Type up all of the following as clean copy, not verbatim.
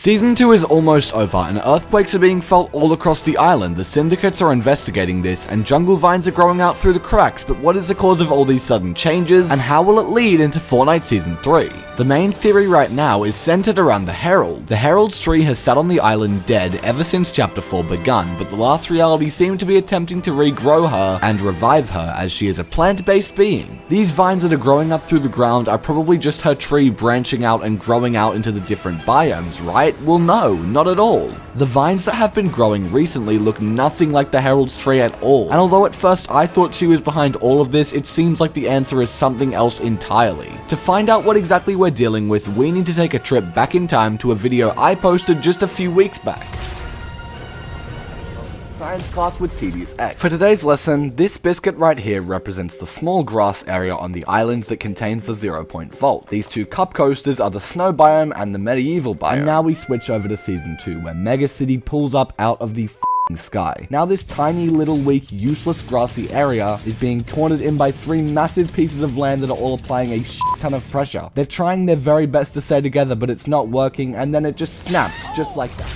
Season 2 is almost over, and earthquakes are being felt all across the island. The syndicates are investigating this, and jungle vines are growing out through the cracks, but what is the cause of all these sudden changes, and how will it lead into Fortnite Season 3? The main theory right now is centered around the Herald. The Herald's tree has sat on the island dead ever since Chapter 4 begun, but the last reality seemed to be attempting to regrow her and revive her, as she is a plant-based being. These vines that are growing up through the ground are probably just her tree branching out and growing out into the different biomes, right? Well, no, not at all. The vines that have been growing recently look nothing like the Herald's tree at all, and although at first I thought she was behind all of this, it seems like the answer is something else entirely. To find out what exactly we're dealing with, we need to take a trip back in time to a video I posted just a few weeks back. Science class with tedious X. For today's lesson, this biscuit right here represents the small grass area on the island that contains the 0-point vault. These two cup coasters are the snow biome and the medieval biome. And now we switch over to Season 2, where Mega City pulls up out of the sky. Now this tiny little weak useless grassy area is being cornered in by 3 massive pieces of land that are all applying a shit ton of pressure. They're trying their very best to stay together, but it's not working, and then it just snaps just like that.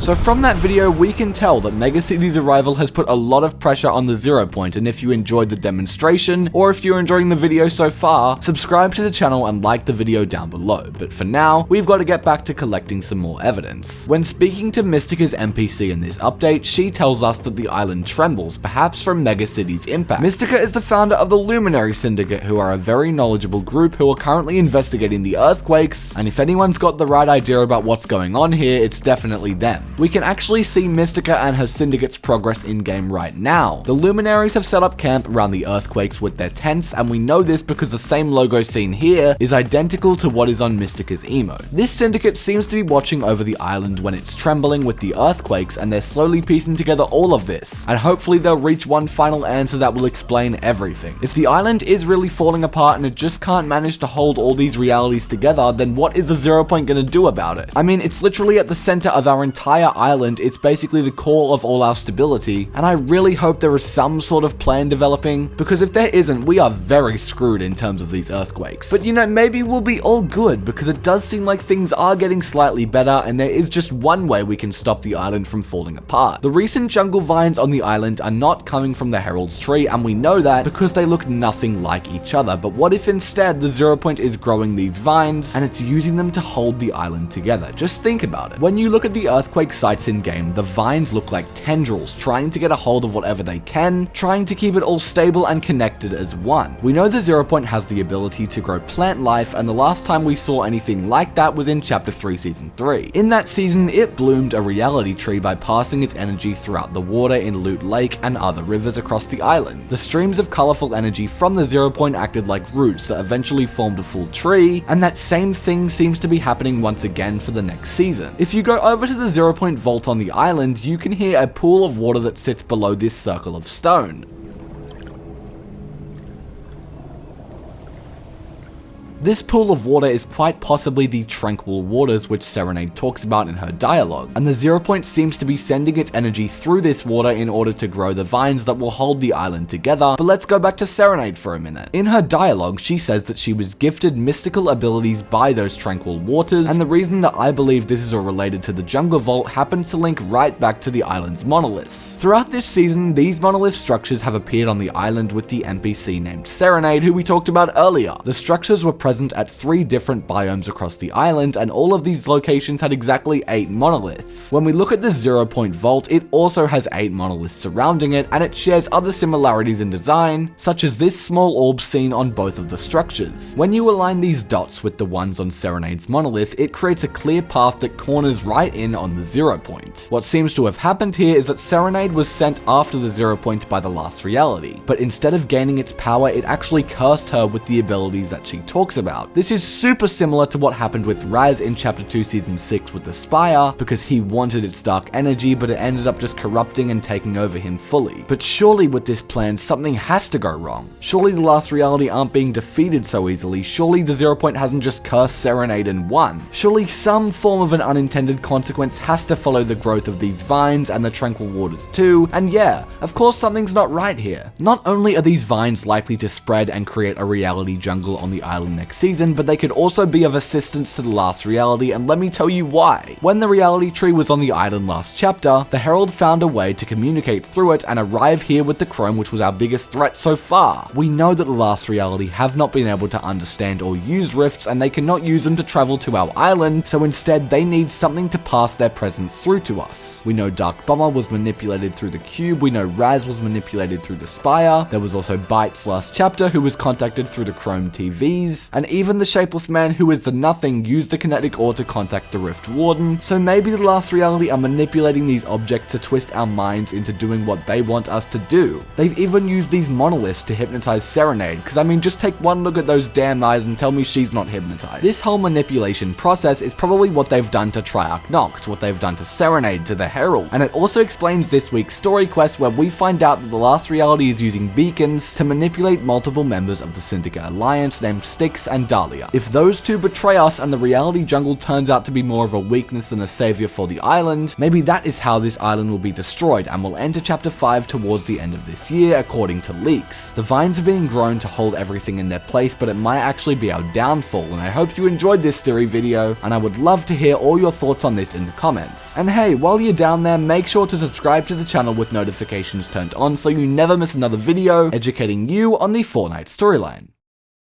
So from that video, we can tell that Mega City's arrival has put a lot of pressure on the 0-point, and if you enjoyed the demonstration, or if you're enjoying the video so far, subscribe to the channel and like the video down below. But for now, we've got to get back to collecting some more evidence. When speaking to Mystica's NPC in this update, she tells us that the island trembles, perhaps from Mega City's impact. Mystica is the founder of the Luminary Syndicate, who are a very knowledgeable group who are currently investigating the earthquakes, and if anyone's got the right idea about what's going on here, it's definitely them. We can actually see Mystica and her syndicate's progress in-game right now. The Luminaries have set up camp around the earthquakes with their tents, and we know this because the same logo seen here is identical to what is on Mystica's emote. This syndicate seems to be watching over the island when it's trembling with the earthquakes, and they're slowly piecing together all of this, and hopefully they'll reach one final answer that will explain everything. If the island is really falling apart and it just can't manage to hold all these realities together, then what is the 0-point gonna do about it? I mean, it's literally at the center of our entire island. It's basically the core of all our stability, and I really hope there is some sort of plan developing, because if there isn't, we are very screwed in terms of these earthquakes. But you know, maybe we'll be all good, because it does seem like things are getting slightly better, and there is just one way we can stop the island from falling apart. The recent jungle vines on the island are not coming from the Herald's tree, and we know that because they look nothing like each other. But what if instead the 0-point is growing these vines, and it's using them to hold the island together? Just think about it. When you look at the earthquake sites in-game, the vines look like tendrils trying to get a hold of whatever they can, trying to keep it all stable and connected as one. We know the 0-point has the ability to grow plant life, and the last time we saw anything like that was in Chapter 3 Season 3. In that season, it bloomed a reality tree by passing its energy throughout the water in Loot Lake and other rivers across the island. The streams of colorful energy from the 0-point acted like roots that eventually formed a full tree, and that same thing seems to be happening once again for the next season. If you go over to the 0-point vault on the island, you can hear a pool of water that sits below this circle of stone. This pool of water is quite possibly the tranquil waters which Serenade talks about in her dialogue, and the 0-point seems to be sending its energy through this water in order to grow the vines that will hold the island together. But let's go back to Serenade for a minute. In her dialogue, she says that she was gifted mystical abilities by those tranquil waters, and the reason that I believe this is all related to the jungle vault happens to link right back to the island's monoliths. Throughout this season, these monolith structures have appeared on the island with the NPC named Serenade, who we talked about earlier. The structures were present at 3 different biomes across the island, and all of these locations had exactly 8 monoliths. When we look at the 0-point vault, it also has 8 monoliths surrounding it, and it shares other similarities in design, such as this small orb seen on both of the structures. When you align these dots with the ones on Serenade's monolith, it creates a clear path that corners right in on the 0-point. What seems to have happened here is that Serenade was sent after the 0-point by the last reality, but instead of gaining its power, it actually cursed her with the abilities that she talks about. This is super similar to what happened with Raz in Chapter 2 Season 6 with the Spire, because he wanted its dark energy, but it ended up just corrupting and taking over him fully. But surely with this plan, something has to go wrong. Surely the last reality aren't being defeated so easily. Surely the 0-point hasn't just cursed Serenade and won. Surely some form of an unintended consequence has to follow the growth of these vines and the tranquil waters too, and yeah, of course something's not right here. Not only are these vines likely to spread and create a reality jungle on the island next next season, but they could also be of assistance to the last reality, and let me tell you why. When the reality tree was on the island last chapter, the Herald found a way to communicate through it and arrive here with the Chrome, which was our biggest threat so far. We know that the last reality have not been able to understand or use rifts, and they cannot use them to travel to our island, so instead they need something to pass their presence through to us. We know Dark Bomber was manipulated through the cube, we know Raz was manipulated through the Spire, there was also Bites last chapter who was contacted through the Chrome TVs, and even the Shapeless Man who is the Nothing used the kinetic ore to contact the Rift Warden, so maybe the last reality are manipulating these objects to twist our minds into doing what they want us to do. They've even used these monoliths to hypnotize Serenade, because I mean just take one look at those damn eyes and tell me she's not hypnotized. This whole manipulation process is probably what they've done to Triarch Nox, what they've done to Serenade, to the Herald, and it also explains this week's story quest where we find out that the last reality is using beacons to manipulate multiple members of the Syndicate Alliance named Styx and Dahlia. If those two betray us and the reality jungle turns out to be more of a weakness than a savior for the island, maybe that is how this island will be destroyed and will enter chapter 5 towards the end of this year according to leaks. The vines are being grown to hold everything in their place, but it might actually be our downfall, and I hope you enjoyed this theory video, and I would love to hear all your thoughts on this in the comments. And hey, while you're down there, make sure to subscribe to the channel with notifications turned on so you never miss another video educating you on the Fortnite storyline.